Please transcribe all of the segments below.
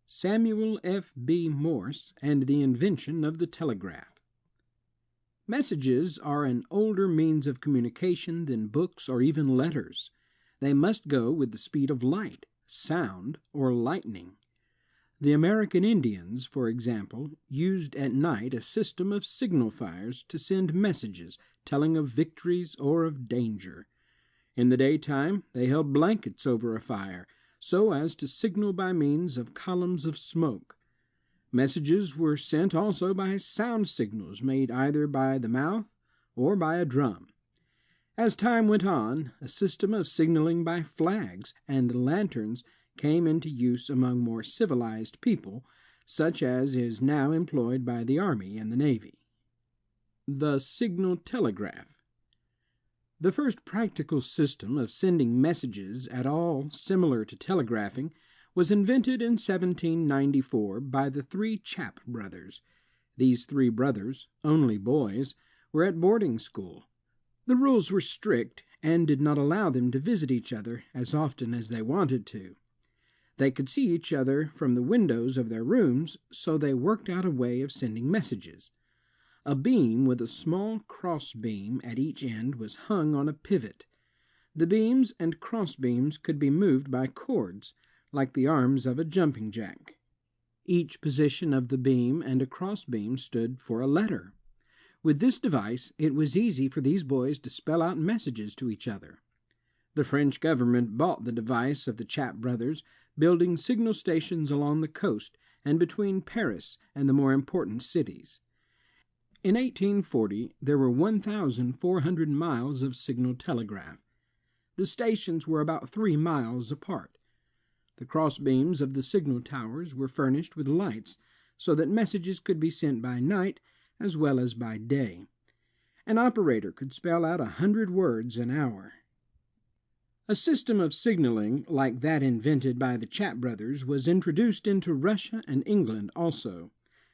Samuel F. B. Morse and the Invention of the Telegraph. Messages are an older means of communication than books or even letters. They must go with the speed of light, sound, or lightning. The American Indians, for example, used at night a system of signal fires to send messages telling of victories or of danger. In the daytime, they held blankets over a fire, so as to signal by means of columns of smoke. Messages were sent also by sound signals made either by the mouth or by a drum. As time went on, a system of signaling by flags and lanterns came into use among more civilized people, such as is now employed by the Army and the Navy. The signal telegraph. The first practical system of sending messages at all similar to telegraphing was invented in 1794 by the three Chappe brothers. These three brothers, only boys, were at boarding school. The rules were strict and did not allow them to visit each other as often as they wanted to. They could see each other from the windows of their rooms, so they worked out a way of sending messages. A beam with a small cross beam at each end was hung on a pivot. The beams and cross beams could be moved by cords, like the arms of a jumping jack. Each position of the beam and a cross beam stood for a letter. With this device, it was easy for these boys to spell out messages to each other. The French government bought the device of the Chappe brothers, building signal stations along the coast and between Paris and the more important cities. In 1840, there were 1,400 miles of signal telegraph. The stations were about 3 miles apart. The crossbeams of the signal towers were furnished with lights, so that messages could be sent by night as well as by day. An operator could spell out 100 words an hour. A system of signaling like that invented by the Chappe brothers was introduced into Russia and England also.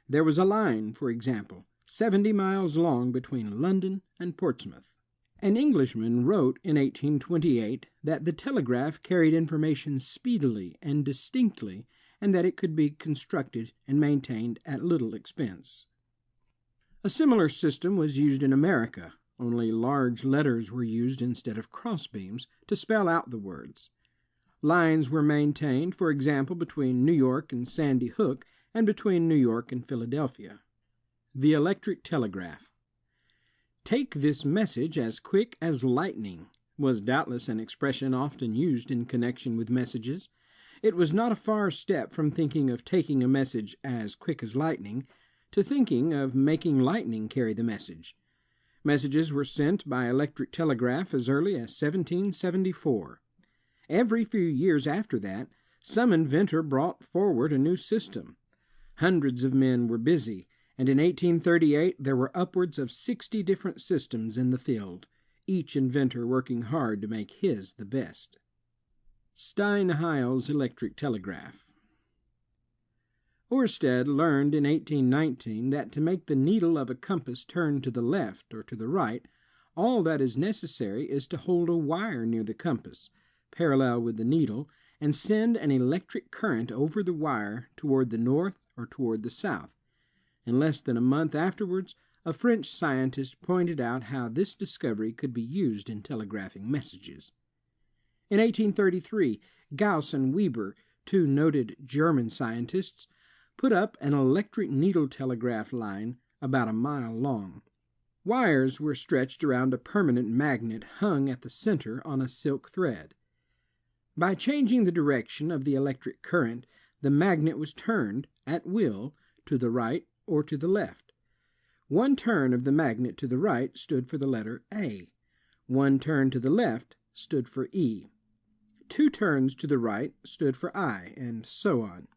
There was a line, for example, 70 miles long between London and Portsmouth. An Englishman wrote in 1828 that the telegraph carried information speedily and distinctly, and that it could be constructed and maintained at little expense. A similar system was used in America, only large letters were used instead of crossbeams to spell out the words. Lines were maintained, for example, between New York and Sandy Hook and between New York and Philadelphia. The electric telegraph. "Take this message as quick as lightning" was doubtless an expression often used in connection with messages. It was not a far step from thinking of taking a message as quick as lightning to thinking of making lightning carry the message. Messages were sent by electric telegraph as early as 1774. Every few years after that, some inventor brought forward a new system. Hundreds of men were busy, and in 1838 there were upwards of 60 different systems in the field, each inventor working hard to make his the best. Steinheil's electric telegraph. Oersted learned in 1819 that to make the needle of a compass turn to the left or to the right, all that is necessary is to hold a wire near the compass, parallel with the needle, and send an electric current over the wire toward the north or toward the south. In less than a month afterwards, a French scientist pointed out how this discovery could be used in telegraphing messages. In 1833, Gauss and Weber, two noted German scientists, put up an electric needle telegraph line about a mile long. Wires were stretched around a permanent magnet hung at the center on a silk thread. By changing the direction of the electric current, the magnet was turned, at will, to the right or to the left. One turn of the magnet to the right stood for the letter A. One turn to the left stood for E. 2 turns to the right stood for I, and so on.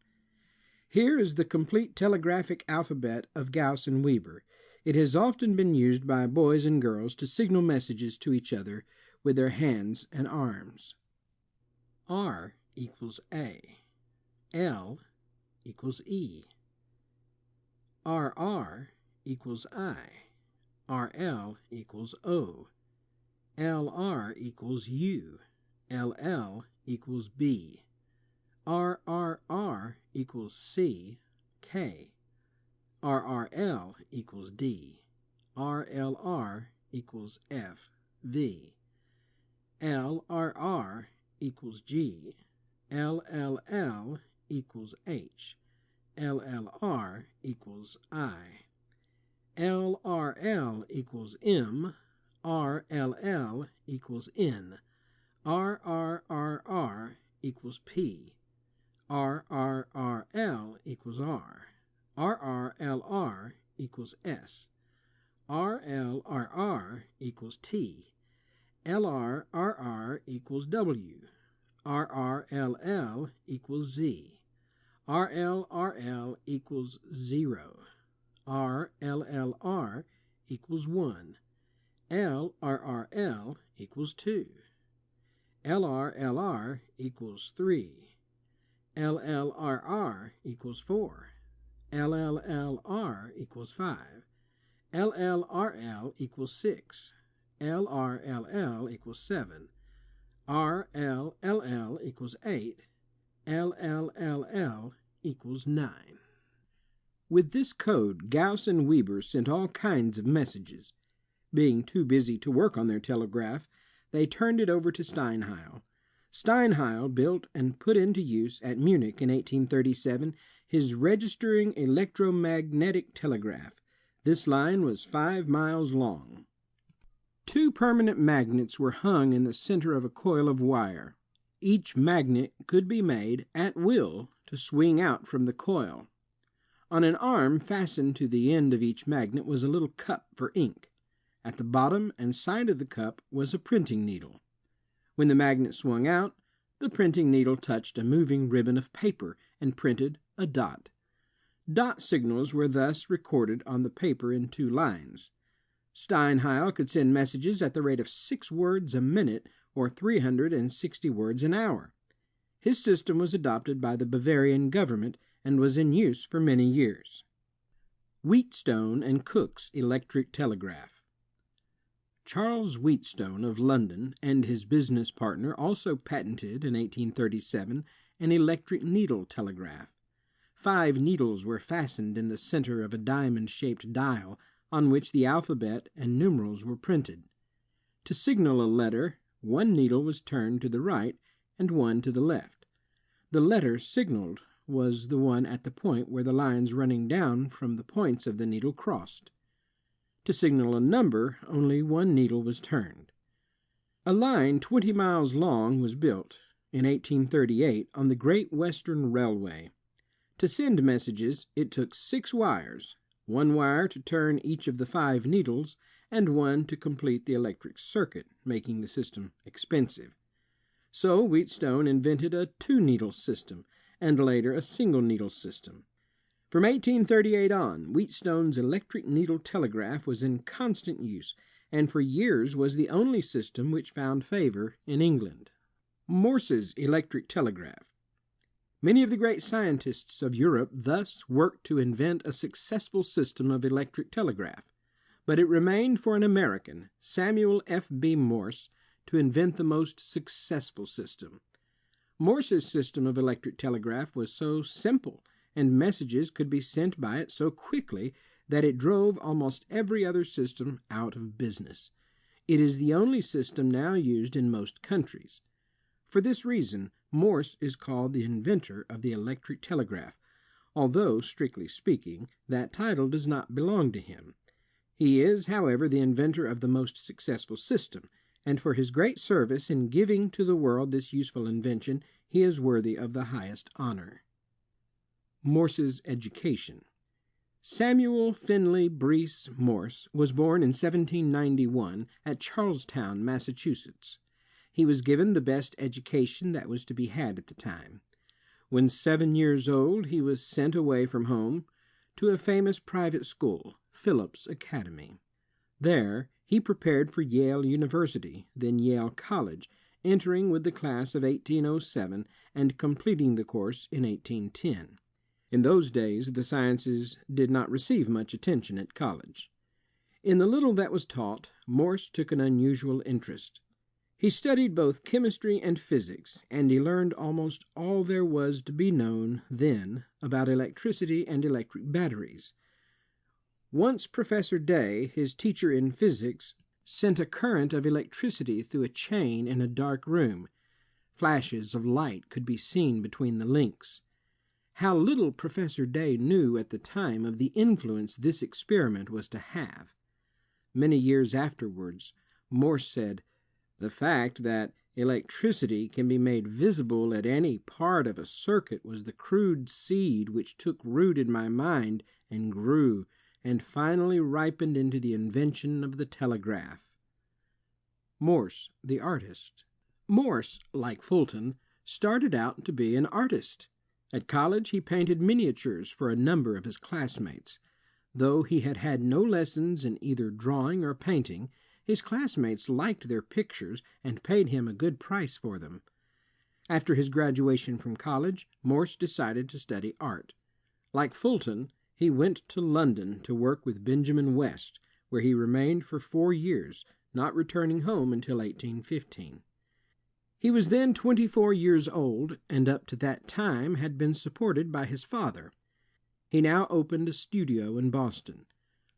Here is the complete telegraphic alphabet of Gauss and Weber. It has often been used by boys and girls to signal messages to each other with their hands and arms. R equals A. L equals E. RR equals I. RL equals O. LR equals U. LL equals B. RRR equals C, K. RRL equals D. RLR equals F, V. LRR equals G. LLL equals H. LLR equals I. LRL equals M. RLL equals N. RRRR equals P. RRRL equals R. RRLR equals S. RLRR equals T. LRRR equals W. RRLL equals Z. RLRL equals 0. RLLR equals 1. LRRL equals 2. LRLR equals 3. LLRR equals 4. LLLR equals 5. LLRL equals 6. LRLL equals 7. RLLL equals 8. LLLL equals 9. With this code, Gauss and Weber sent all kinds of messages. Being too busy to work on their telegraph, they turned it over to Steinheil. Steinheil built and put into use at Munich in 1837 his registering electromagnetic telegraph. This line was 5 miles long. 2 permanent magnets were hung in the center of a coil of wire. Each magnet could be made at will to swing out from the coil. On an arm fastened to the end of each magnet was a little cup for ink. At the bottom and side of the cup was a printing needle. When the magnet swung out, the printing needle touched a moving ribbon of paper and printed a dot. Dot signals were thus recorded on the paper in 2 lines. Steinheil could send messages at the rate of 6 words a minute or 360 words an hour. His system was adopted by the Bavarian government and was in use for many years. Wheatstone and Cooke's electric telegraph. Charles Wheatstone of London and his business partner also patented in 1837 an electric needle telegraph. 5 needles were fastened in the center of a diamond-shaped dial on which the alphabet and numerals were printed. To signal a letter, 1 needle was turned to the right and 1 to the left. The letter signaled was the one at the point where the lines running down from the points of the needle crossed. To signal a number, only 1 needle was turned. A line 20 miles long was built in 1838 on the Great Western Railway. To send messages, it took 6 wires, 1 wire to turn each of the 5 needles, and 1 to complete the electric circuit, making the system expensive. So Wheatstone invented a 2-needle system, and later a single-needle system. From 1838 on, Wheatstone's electric needle telegraph was in constant use, and for years was the only system which found favor in England. Morse's electric telegraph. Many of the great scientists of Europe thus worked to invent a successful system of electric telegraph, but it remained for an American, Samuel F.B. Morse, to invent the most successful system. Morse's system of electric telegraph was so simple, and messages could be sent by it so quickly that it drove almost every other system out of business. It is the only system now used in most countries. For this reason, Morse is called the inventor of the electric telegraph, although, strictly speaking, that title does not belong to him. He is, however, the inventor of the most successful system, and for his great service in giving to the world this useful invention, he is worthy of the highest honor. Morse's education. Samuel Finley Breese Morse was born in 1791 at Charlestown, Massachusetts. He was given the best education that was to be had at the time. When 7 years old, he was sent away from home to a famous private school, Phillips Academy. There, he prepared for Yale University, then Yale College, entering with the class of 1807 and completing the course in 1810. In those days, the sciences did not receive much attention at college. In the little that was taught, Morse took an unusual interest. He studied both chemistry and physics, and he learned almost all there was to be known then about electricity and electric batteries. Once Professor Day, his teacher in physics, sent a current of electricity through a chain in a dark room. Flashes of light could be seen between the links. How little Professor Day knew at the time of the influence this experiment was to have. Many years afterwards, Morse said, "The fact that electricity can be made visible at any part of a circuit was the crude seed which took root in my mind and grew, and finally ripened into the invention of the telegraph." Morse, the artist. Morse, like Fulton, started out to be an artist. At college he painted miniatures for a number of his classmates. Though he had had no lessons in either drawing or painting, his classmates liked their pictures and paid him a good price for them. After his graduation from college, Morse decided to study art. Like Fulton, he went to London to work with Benjamin West, where he remained for 4 years, not returning home until 1815. He was then 24 years old, and up to that time had been supported by his father. He now opened a studio in Boston.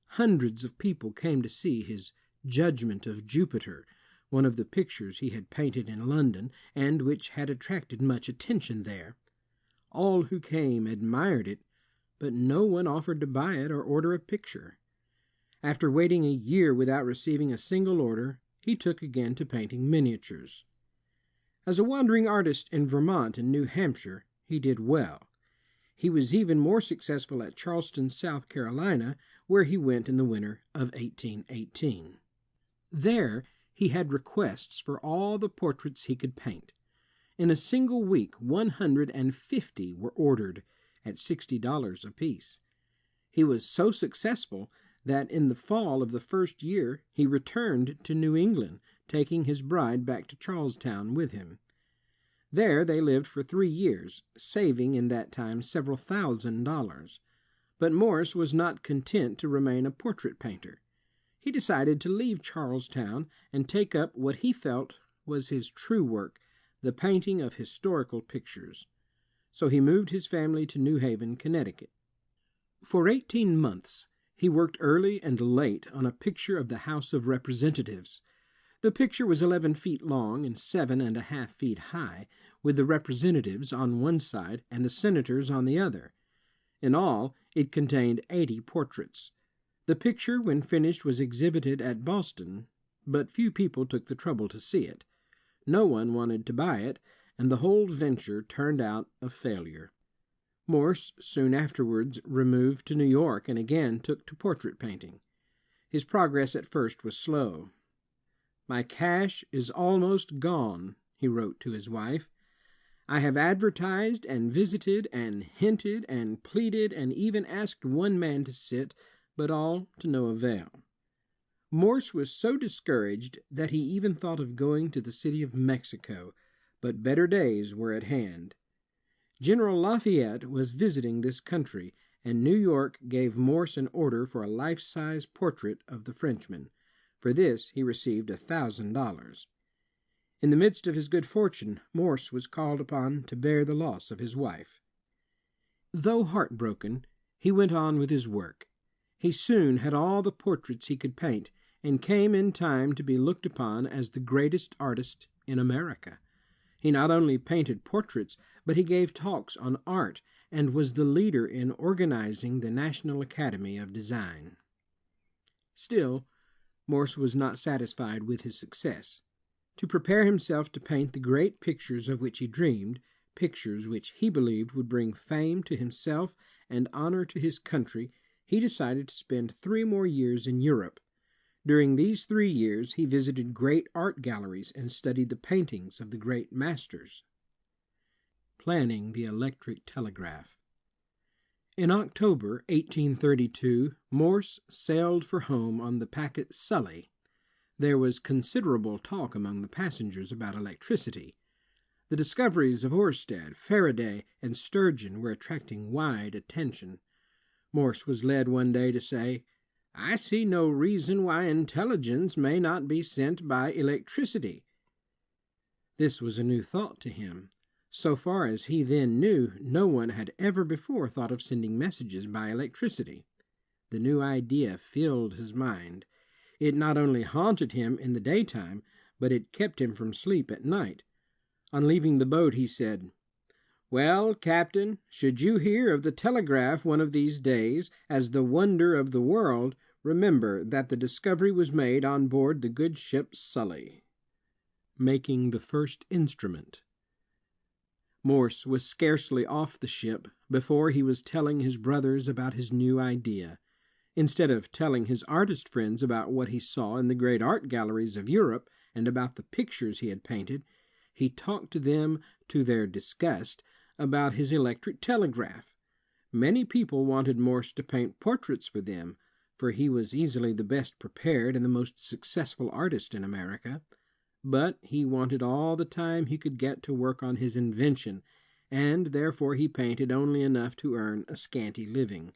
Hundreds of people came to see his Judgment of Jupiter, one of the pictures he had painted in London, and which had attracted much attention there. All who came admired it, but no one offered to buy it or order a picture. After waiting a year without receiving a single order, he took again to painting miniatures. As a wandering artist in Vermont and New Hampshire, he did well. He was even more successful at Charleston, South Carolina, where he went in the winter of 1818. There he had requests for all the portraits he could paint. In a single week 150 were ordered at $60 apiece. He was so successful that in the fall of the first year he returned to New England, taking his bride back to Charlestown with him. There they lived for 3 years, saving in that time several $1,000s. But Morse was not content to remain a portrait painter. He decided to leave Charlestown and take up what he felt was his true work, the painting of historical pictures. So he moved his family to New Haven, Connecticut. For 18 months he worked early and late on a picture of the House of Representatives. The picture was 11 feet long and 7.5 feet high, with the representatives on one side and the senators on the other. In all, it contained 80 portraits. The picture, when finished, was exhibited at Boston, but few people took the trouble to see it. No one wanted to buy it, and the whole venture turned out a failure. Morse soon afterwards removed to New York and again took to portrait painting. His progress at first was slow. "My cash is almost gone," he wrote to his wife. "I have advertised and visited and hinted and pleaded and even asked one man to sit, but all to no avail." Morse was so discouraged that he even thought of going to the city of Mexico, but better days were at hand. General Lafayette was visiting this country, and New York gave Morse an order for a life-size portrait of the Frenchman. For this he received $1,000. In the midst of his good fortune, Morse was called upon to bear the loss of his wife. Though heartbroken, he went on with his work. He soon had all the portraits he could paint, and came in time to be looked upon as the greatest artist in America. He not only painted portraits, but he gave talks on art and was the leader in organizing the National Academy of Design. Still, Morse was not satisfied with his success. To prepare himself to paint the great pictures of which he dreamed, pictures which he believed would bring fame to himself and honor to his country, he decided to spend 3 more years in Europe. During these 3 years he visited great art galleries and studied the paintings of the great masters. Planning the electric telegraph. In October 1832, Morse sailed for home on the packet Sully. There was considerable talk among the passengers about electricity. The discoveries of Oersted, Faraday, and Sturgeon were attracting wide attention. Morse was led one day to say, "I see no reason why intelligence may not be sent by electricity." This was a new thought to him. So far as he then knew, no one had ever before thought of sending messages by electricity. The new idea filled his mind. It not only haunted him in the daytime, but it kept him from sleep at night. On leaving the boat he said, "Well, Captain, should you hear of the telegraph one of these days as the wonder of the world, remember that the discovery was made on board the good ship Sully." Making the first instrument. Morse was scarcely off the ship before he was telling his brothers about his new idea. Instead of telling his artist friends about what he saw in the great art galleries of Europe and about the pictures he had painted, he talked to them, to their disgust, about his electric telegraph. Many people wanted Morse to paint portraits for them, for he was easily the best prepared and the most successful artist in America. But he wanted all the time he could get to work on his invention, and therefore he painted only enough to earn a scanty living.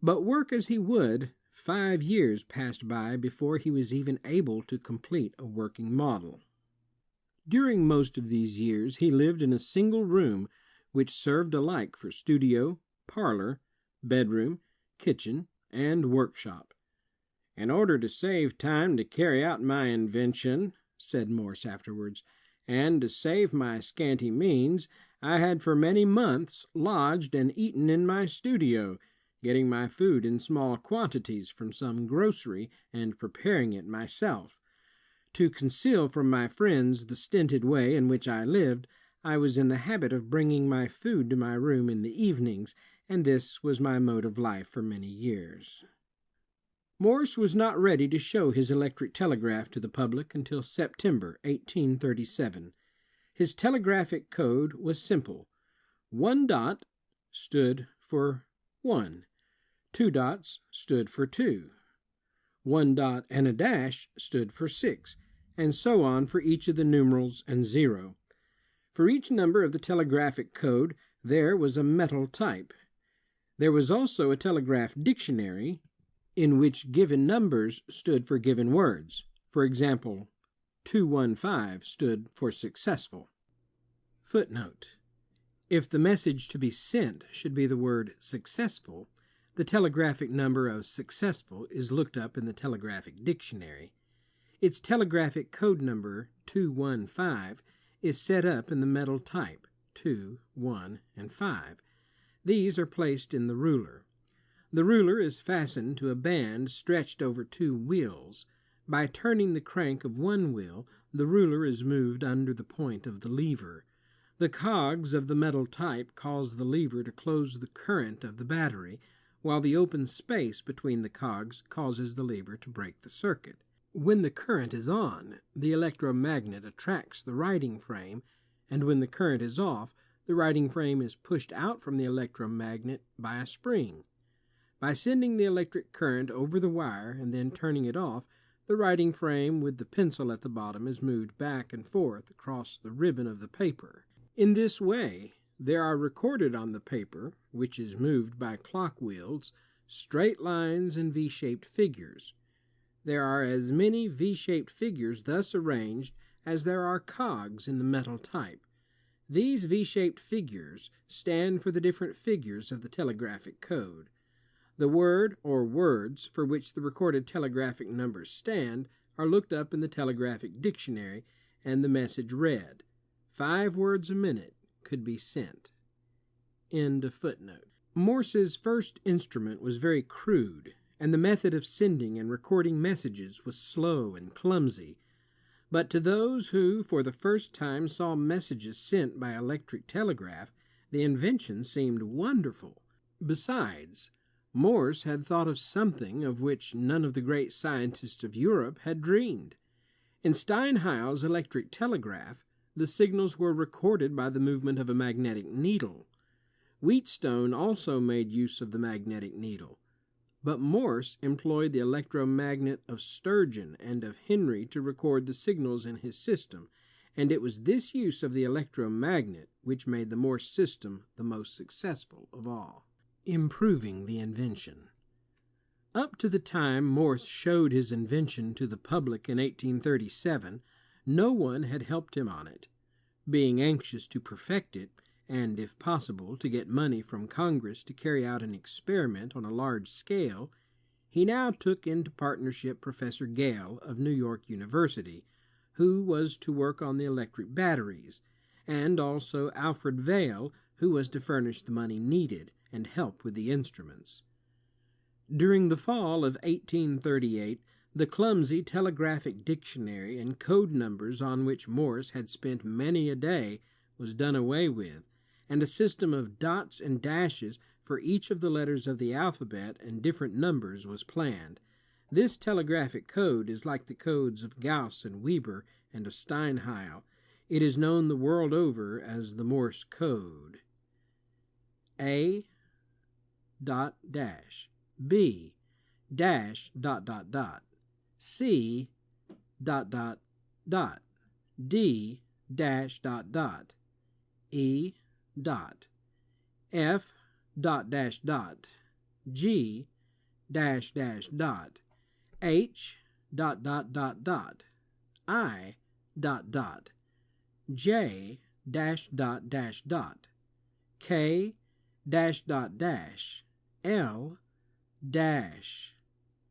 But work as he would, 5 years passed by before he was even able to complete a working model. During most of these years he lived in a single room, which served alike for studio, parlor, bedroom, kitchen, and workshop. "In order to save time to carry out my invention," said Morse afterwards, "and to save my scanty means, I had for many months lodged and eaten in my studio, getting my food in small quantities from some grocery and preparing it myself. To conceal from my friends the stinted way in which I lived, I was in the habit of bringing my food to my room in the evenings, and this was my mode of life for many years." Morse was not ready to show his electric telegraph to the public until September 1837. His telegraphic code was simple. 1 dot stood for 1, 2 dots stood for 2, 1 dot and a dash stood for 6, and so on for each of the numerals and 0. For each number of the telegraphic code there was a metal type. There was also a telegraph dictionary in which given numbers stood for given words. For example, 215 stood for successful. Footnote: if the message to be sent should be the word successful, the telegraphic number of successful is looked up in the telegraphic dictionary. Its telegraphic code number 215 is set up in the metal type 2, 1, and 5. These are placed in the ruler. The ruler is fastened to a band stretched over 2 wheels. By turning the crank of one wheel, the ruler is moved under the point of the lever. The cogs of the metal type cause the lever to close the current of the battery, while the open space between the cogs causes the lever to break the circuit. When the current is on, the electromagnet attracts the writing frame, and when the current is off, the writing frame is pushed out from the electromagnet by a spring. By sending the electric current over the wire and then turning it off, the writing frame with the pencil at the bottom is moved back and forth across the ribbon of the paper. In this way, there are recorded on the paper, which is moved by clock wheels, straight lines and V-shaped figures. There are as many V-shaped figures thus arranged as there are cogs in the metal type. These V-shaped figures stand for the different figures of the telegraphic code. The word or words for which the recorded telegraphic numbers stand are looked up in the telegraphic dictionary and the message read. 5 words a minute could be sent. End of footnote. Morse's first instrument was very crude, and the method of sending and recording messages was slow and clumsy. But to those who for the first time saw messages sent by electric telegraph, the invention seemed wonderful. Besides, Morse had thought of something of which none of the great scientists of Europe had dreamed. In Steinheil's electric telegraph, the signals were recorded by the movement of a magnetic needle. Wheatstone also made use of the magnetic needle, but Morse employed the electromagnet of Sturgeon and of Henry to record the signals in his system, and it was this use of the electromagnet which made the Morse system the most successful of all. Improving the invention. Up to the time Morse showed his invention to the public in 1837, no one had helped him on it. Being anxious to perfect it, and, if possible, to get money from Congress to carry out an experiment on a large scale, he now took into partnership Professor Gale of New York University, who was to work on the electric batteries, and also Alfred Vail, who was to furnish the money needed and help with the instruments. During the fall of 1838, the clumsy telegraphic dictionary and code numbers on which Morse had spent many a day was done away with, and a system of dots and dashes for each of the letters of the alphabet and different numbers was planned. This telegraphic code is like the codes of Gauss and Weber and of Steinheil. It is known the world over as the Morse code. A dot dash B dash dot dot dot C dot dot dot D dash dot dot E dot F dot dash dot G dash dash dot H dot dot dot dot I dot dot J dash dot dash dot K dash dot dash L dash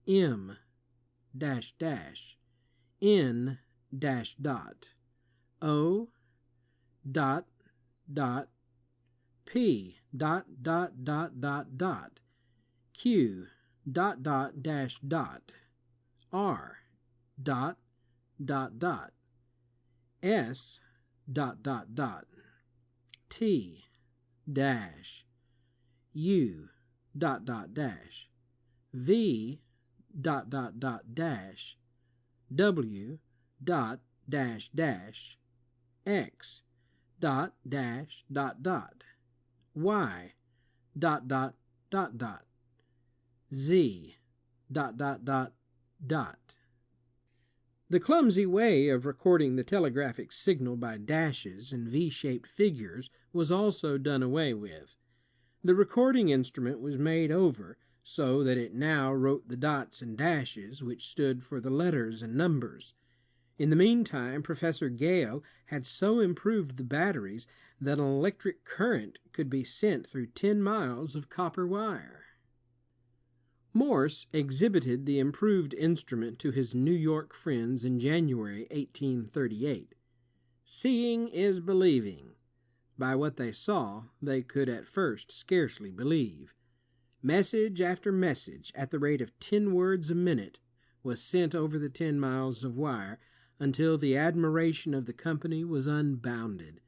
M dash dash N dash dot O dot dot P dot dot dot dot dot Q dot dot dash dot R dot dot dot S dot dot dot T dash U dot dot dash V dot dot dot dash W dot dash dash X dot dash dot dot Y dot dot dot dot Z dot dot dot dot. The clumsy way of recording the telegraphic signal by dashes and V-shaped figures was also done away with. The recording instrument was made over so that it now wrote the dots and dashes which stood for the letters and numbers. In the meantime, Professor Gale had so improved the batteries that an electric current could be sent through 10 miles of copper wire. Morse exhibited the improved instrument to his New York friends in January 1838. Seeing is believing. By what they saw, they could at first scarcely believe. Message after message, at the rate of 10 words a minute, was sent over the 10 miles of wire, until the admiration of the company was unbounded.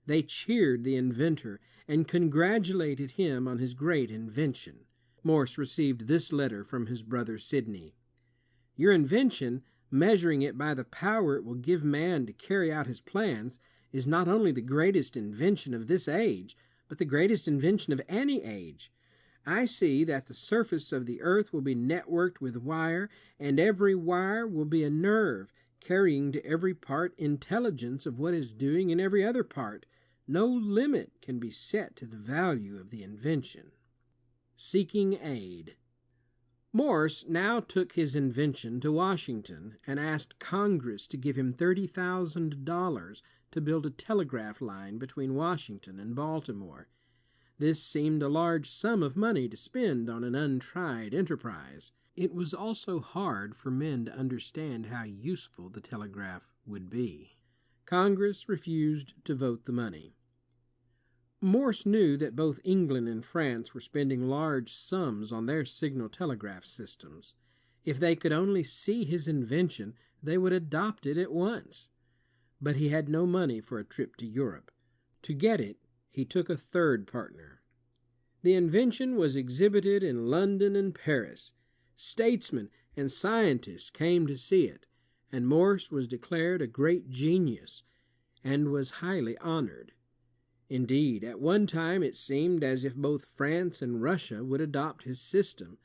They cheered the inventor and congratulated him on his great invention. Morse received this letter from his brother Sidney. Your invention, measuring it by the power it will give man to carry out his plans, is not only the greatest invention of this age, but the greatest invention of any age. I see that the surface of the earth will be networked with wire, and every wire will be a nerve, carrying to every part intelligence of what is doing in every other part. No limit can be set to the value of the invention. Seeking aid. Morse now took his invention to Washington and asked Congress to give him $30,000 to build a telegraph line between Washington and Baltimore. This seemed a large sum of money to spend on an untried enterprise. It was also hard for men to understand how useful the telegraph would be. Congress refused to vote the money. Morse knew that both England and France were spending large sums on their signal telegraph systems. If they could only see his invention, they would adopt it at once. But he had no money for a trip to Europe. To get it, he took a third partner. The invention was exhibited in London and Paris. Statesmen and scientists came to see it, and Morse was declared a great genius and was highly honored. Indeed, at one time it seemed as if both France and Russia would adopt his system,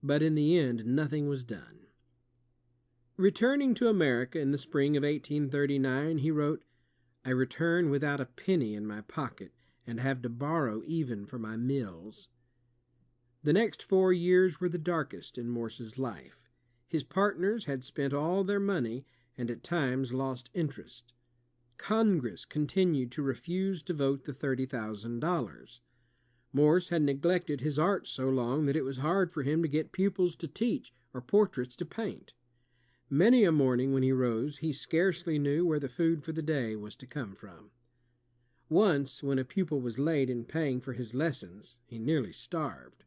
but in the end nothing was done. Returning to America in the spring of 1839, he wrote, I return without a penny in my pocket, and have to borrow even for my meals. The next 4 years were the darkest in Morse's life. His partners had spent all their money and at times lost interest. Congress continued to refuse to vote the $30,000. Morse had neglected his art so long that it was hard for him to get pupils to teach or portraits to paint. Many a morning when he rose, he scarcely knew where the food for the day was to come from. Once, when a pupil was late in paying for his lessons, he nearly starved.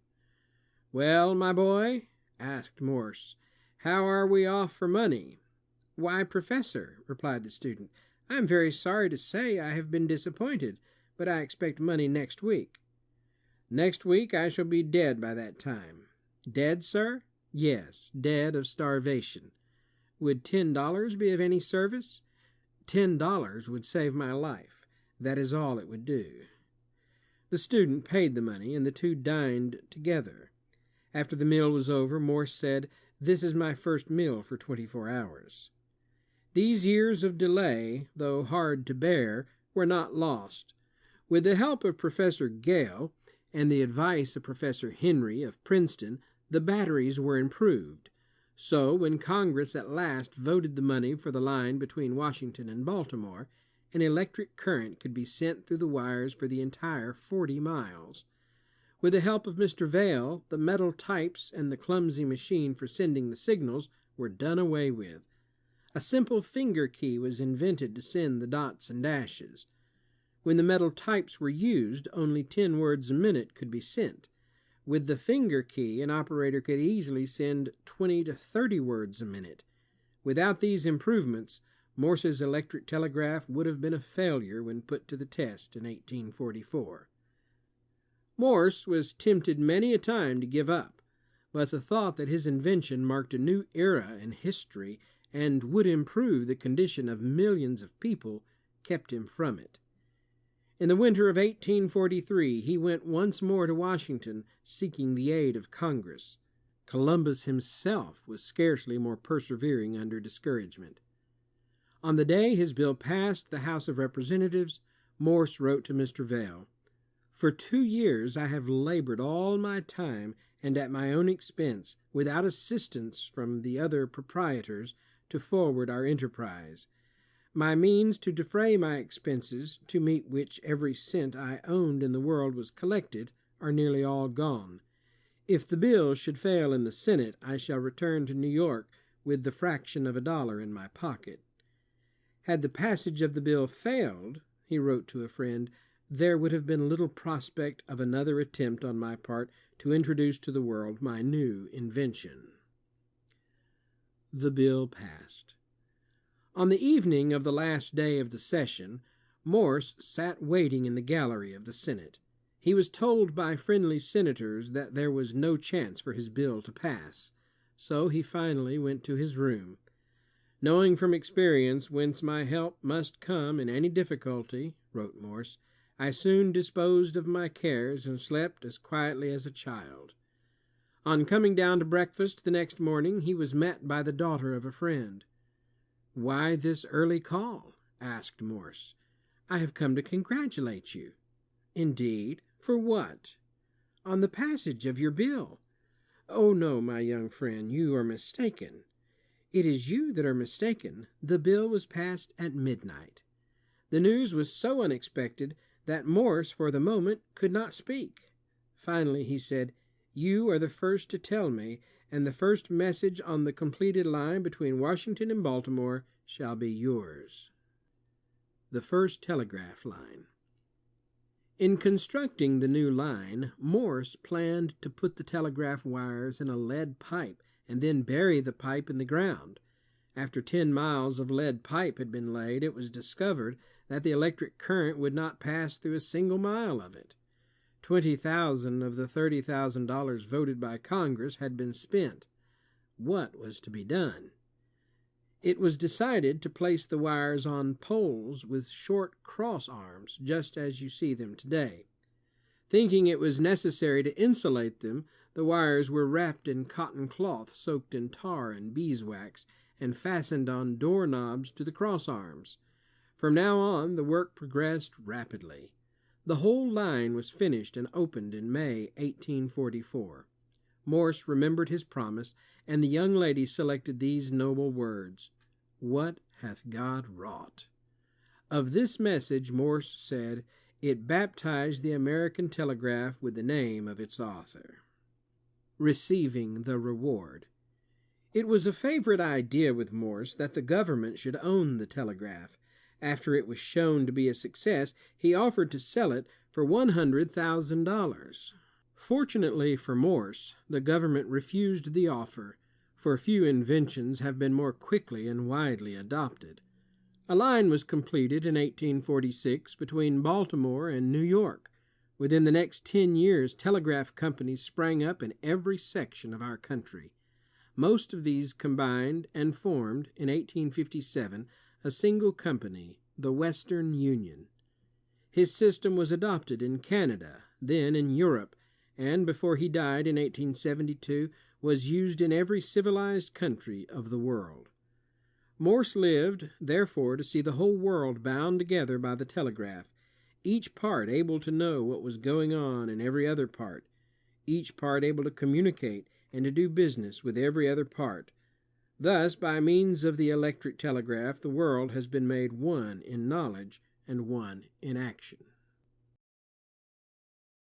"Well, my boy," asked Morse, "how are we off for money?" "Why, Professor," replied the student, "I am very sorry to say I have been disappointed, but I expect money next week." "Next week I shall be dead by that time." "Dead, sir?" "Yes, dead of starvation." "Would $10 be of any service?" $10 would save my life. That is all it would do." The student paid the money, and the two dined together. After the meal was over, Morse said, "This is my first meal for 24 hours." These years of delay, though hard to bear, were not lost. With the help of Professor Gale and the advice of Professor Henry of Princeton, the batteries were improved. So, when Congress at last voted the money for the line between Washington and Baltimore, an electric current could be sent through the wires for the entire 40 miles. With the help of Mr. Vail, the metal types and the clumsy machine for sending the signals were done away with. A simple finger key was invented to send the dots and dashes. When the metal types were used, only 10 words a minute could be sent. With the finger key, an operator could easily send 20 to 30 words a minute. Without these improvements, Morse's electric telegraph would have been a failure when put to the test in 1844. Morse was tempted many a time to give up, but the thought that his invention marked a new era in history and would improve the condition of millions of people kept him from it. In the winter of 1843, he went once more to Washington, seeking the aid of Congress. Columbus himself was scarcely more persevering under discouragement. On the day his bill passed the House of Representatives, Morse wrote to Mr. Vail, "For 2 years I have labored all my time and at my own expense, without assistance from the other proprietors, to forward our enterprise. My means to defray my expenses, to meet which every cent I owned in the world was collected, are nearly all gone. If the bill should fail in the Senate, I shall return to New York with the fraction of $1 in my pocket." Had the passage of the bill failed, he wrote to a friend, there would have been little prospect of another attempt on my part to introduce to the world my new invention. The bill passed. On the evening of the last day of the session, Morse sat waiting in the gallery of the Senate. He was told by friendly senators that there was no chance for his bill to pass, so he finally went to his room. "Knowing from experience whence my help must come in any difficulty," wrote Morse, "I soon disposed of my cares and slept as quietly as a child." On coming down to breakfast the next morning, he was met by the daughter of a friend. "Why this early call?" asked Morse. "I have come to congratulate you." "Indeed? For what?" "On the passage of your bill." "Oh, no, my young friend, you are mistaken." "It is you that are mistaken. The bill was passed at midnight." The news was so unexpected that Morse, for the moment, could not speak. Finally he said, "You are the first to tell me, and the first message on the completed line between Washington and Baltimore shall be yours." The first telegraph line. In constructing the new line, Morse planned to put the telegraph wires in a lead pipe and then bury the pipe in the ground. After 10 miles of lead pipe had been laid, it was discovered that the electric current would not pass through a single mile of it. $20,000 of the $30,000 voted by Congress had been spent. What was to be done? It was decided to place the wires on poles with short cross arms, just as you see them today. Thinking it was necessary to insulate them, the wires were wrapped in cotton cloth soaked in tar and beeswax and fastened on door knobs to the cross arms. From now on, the work progressed rapidly. The whole line was finished and opened in May 1844. Morse remembered his promise, and the young lady selected these noble words, "What hath God wrought?" Of this message, Morse said, "It baptized the American telegraph with the name of its author." Receiving the reward. It was a favorite idea with Morse that the government should own the telegraph. After it was shown to be a success, he offered to sell it for $100,000. Fortunately for Morse, the government refused the offer, for few inventions have been more quickly and widely adopted. A line was completed in 1846 between Baltimore and New York. Within the next 10 years, telegraph companies sprang up in every section of our country. Most of these combined and formed, in 1857, a single company, the Western Union. His system was adopted in Canada, then in Europe, and before he died in 1872, was used in every civilized country of the world. Morse lived, therefore, to see the whole world bound together by the telegraph, each part able to know what was going on in every other part, each part able to communicate and to do business with every other part. Thus, by means of the electric telegraph, the world has been made one in knowledge and one in action.